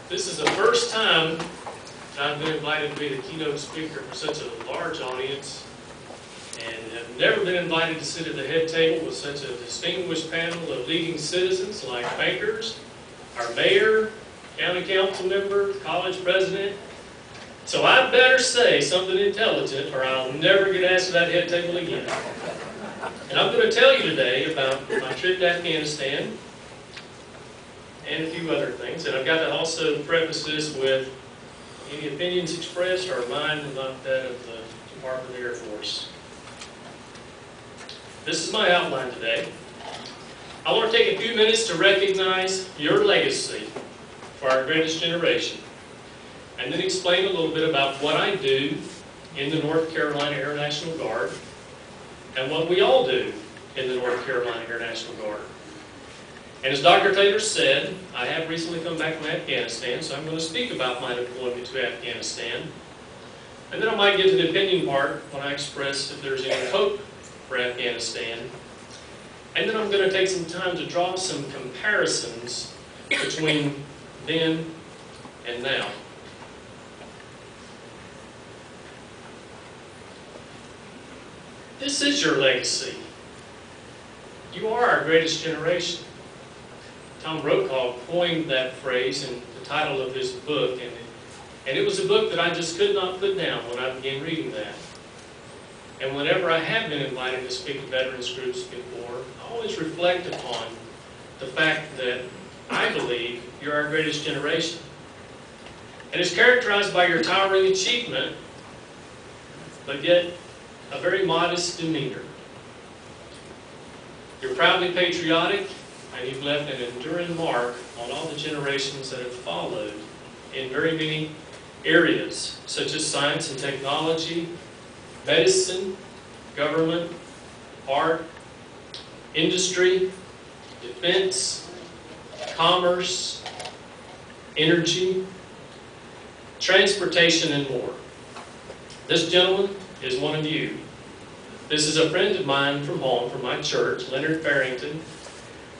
This is the first time that I've been invited to be the keynote speaker for such a large audience, and have never been invited to sit at the head table with such a distinguished panel of leading citizens like bankers, our mayor, county council member, college president. So I better say something intelligent or I'll never get asked to that head table again. And I'm going to tell you today about my trip to Afghanistan and a few other things. And I've got to also preface this with any opinions expressed are mine and not that of the Department of the Air Force. This is my outline today. I want to take a few minutes to recognize your legacy for our greatest generation, and then explain a little bit about what I do in the North Carolina Air National Guard and what we all do in the North Carolina Air National Guard. And as Dr. Taylor said, I have recently come back from Afghanistan, so I'm going to speak about my deployment to Afghanistan. And then I might get to the opinion part when I express if there's any hope for Afghanistan. And then I'm going to take some time to draw some comparisons between then and now. This is your legacy. You are our greatest generation. Tom Brokaw coined that phrase in the title of his book, and it was a book that I just could not put down when I began reading that. And whenever I have been invited to speak to veterans groups before, I always reflect upon the fact that I believe you're our greatest generation. And it's characterized by your towering achievement, but yet a very modest demeanor. You're proudly patriotic, and you've left an enduring mark on all the generations that have followed in very many areas, such as science and technology, medicine, government, art, industry, defense, commerce, energy, transportation, and more. This gentleman is one of you. This is a friend of mine from home, from my church, Leonard Farrington.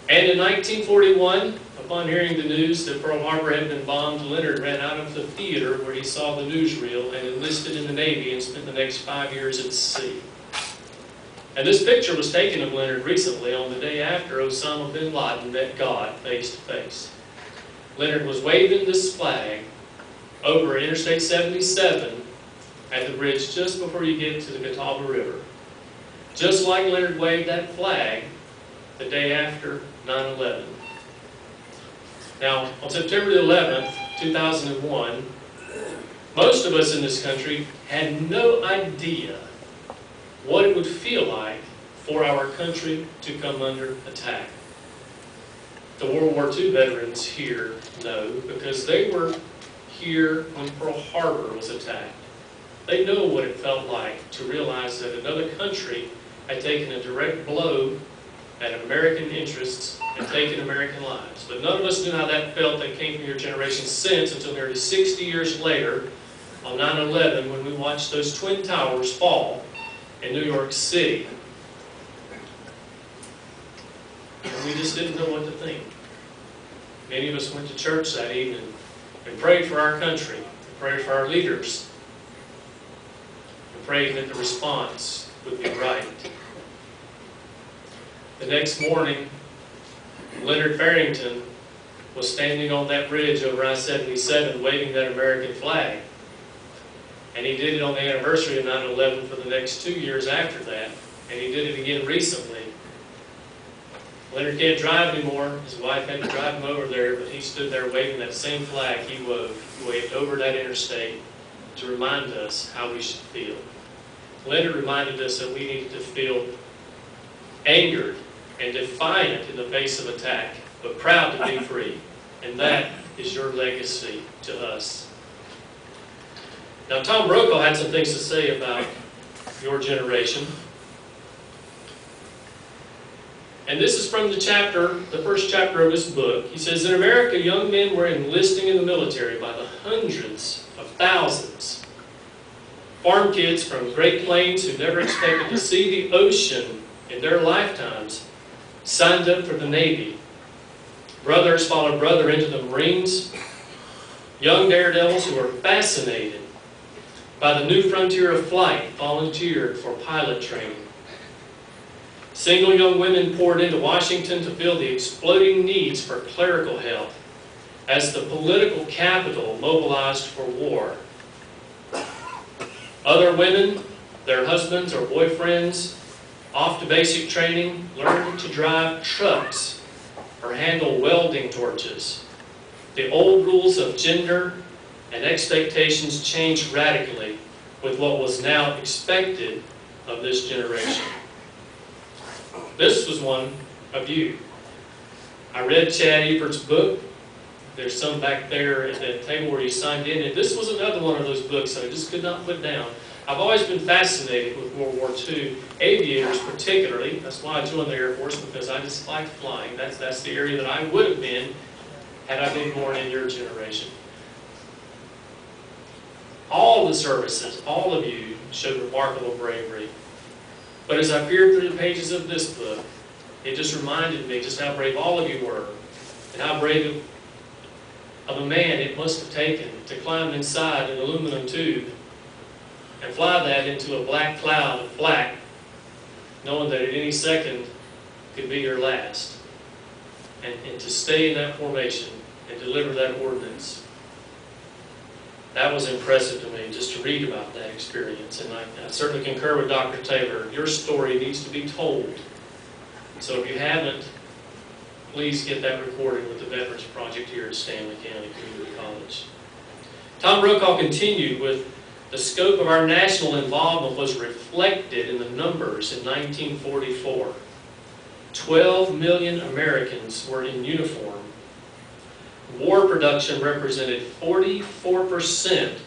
And in 1941, upon hearing the news that Pearl Harbor had been bombed, Leonard ran out of the theater where he saw the newsreel and enlisted in the Navy and spent the next 5 years at sea. And this picture was taken of Leonard recently on the day after Osama bin Laden met God face to face. Leonard was waving this flag over Interstate 77 at the bridge just before you get to the Catawba River. Just like Leonard waved that flag the day after 9/11. Now, on September the 11th, 2001, most of us in this country had no idea what it would feel like for our country to come under attack. The World War II veterans here know, because they were here when Pearl Harbor was attacked. They know what it felt like to realize that another country had taken a direct blow at American interests and taken American lives. But none of us knew how that felt that came from your generation since until nearly 60 years later on 9/11 when we watched those Twin Towers fall in New York City. And we just didn't know what to think. Many of us went to church that evening and prayed for our country, and prayed for our leaders, and prayed that the response would be right. The next morning, Leonard Farrington was standing on that bridge over I-77 waving that American flag. And he did it on the anniversary of 9/11 for the next 2 years after that. And he did it again recently. Leonard can't drive anymore. His wife had to drive him over there, but he stood there waving that same flag he waved over that interstate to remind us how we should feel. Leonard reminded us that we needed to feel angered and defiant in the face of attack, but proud to be free. And that is your legacy to us. Now, Tom Brokaw had some things to say about your generation. And this is from the first chapter of his book. He says, in America, young men were enlisting in the military by the hundreds of thousands. Farm kids from Great Plains who never expected to see the ocean in their lifetimes signed up for the Navy. Brothers followed brother into the Marines. Young daredevils who were fascinated by the new frontier of flight volunteered for pilot training. Single young women poured into Washington to fill the exploding needs for clerical help as the political capital mobilized for war. Other women, their husbands or boyfriends, off to basic training, learned to drive trucks or handle welding torches. The old rules of gender and expectations changed radically with what was now expected of this generation. This was one of you. I read Chad Everett's book. There's some back there at the table where you signed in, and this was another one of those books that I just could not put down. I've always been fascinated with World War II, aviators particularly. That's why I joined the Air Force, because I just liked flying. That's the area that I would have been had I been born in your generation. All the services, all of you, showed remarkable bravery. But as I peered through the pages of this book, it just reminded me just how brave all of you were, and how brave of a man it must have taken to climb inside an aluminum tube and fly that into a black cloud of black, knowing that at any second could be your last. And to stay in that formation and deliver that ordinance. That was impressive to me, just to read about that experience. And I certainly concur with Dr. Taylor. Your story needs to be told. So if you haven't, please get that recorded with the Veterans Project here at Stanley County Community College. Tom Brokaw continued with, the scope of our national involvement was reflected in the numbers in 1944. 12 million Americans were in uniform. War production represented 44%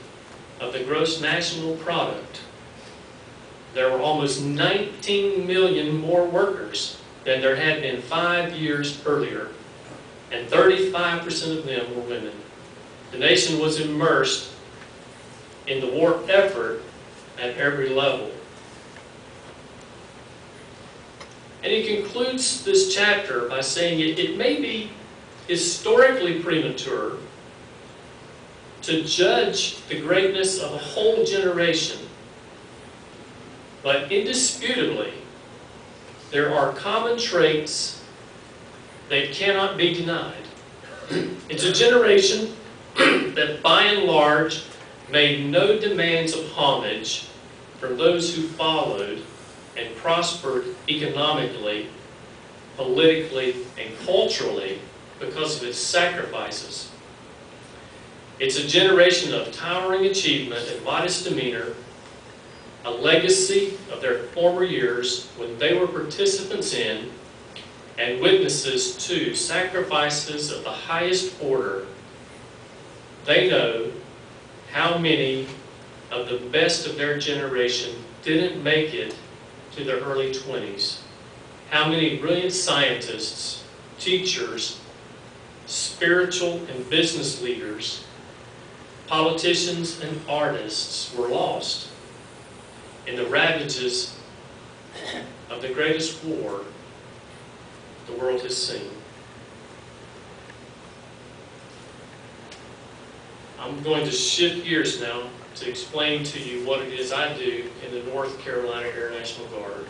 of the gross national product. There were almost 19 million more workers than there had been 5 years earlier, and 35% of them were women. The nation was immersed in the war effort at every level. And he concludes this chapter by saying it may be historically premature to judge the greatness of a whole generation, but indisputably there are common traits that cannot be denied. It's a generation that by and large made no demands of homage from those who followed and prospered economically, politically, and culturally because of its sacrifices. It's a generation of towering achievement and modest demeanor, a legacy of their former years when they were participants in and witnesses to sacrifices of the highest order. They know how many of the best of their generation didn't make it to their early 20s. How many brilliant scientists, teachers, spiritual and business leaders, politicians and artists were lost in the ravages of the greatest war the world has seen. I'm going to shift gears now to explain to you what it is I do in the North Carolina Air National Guard.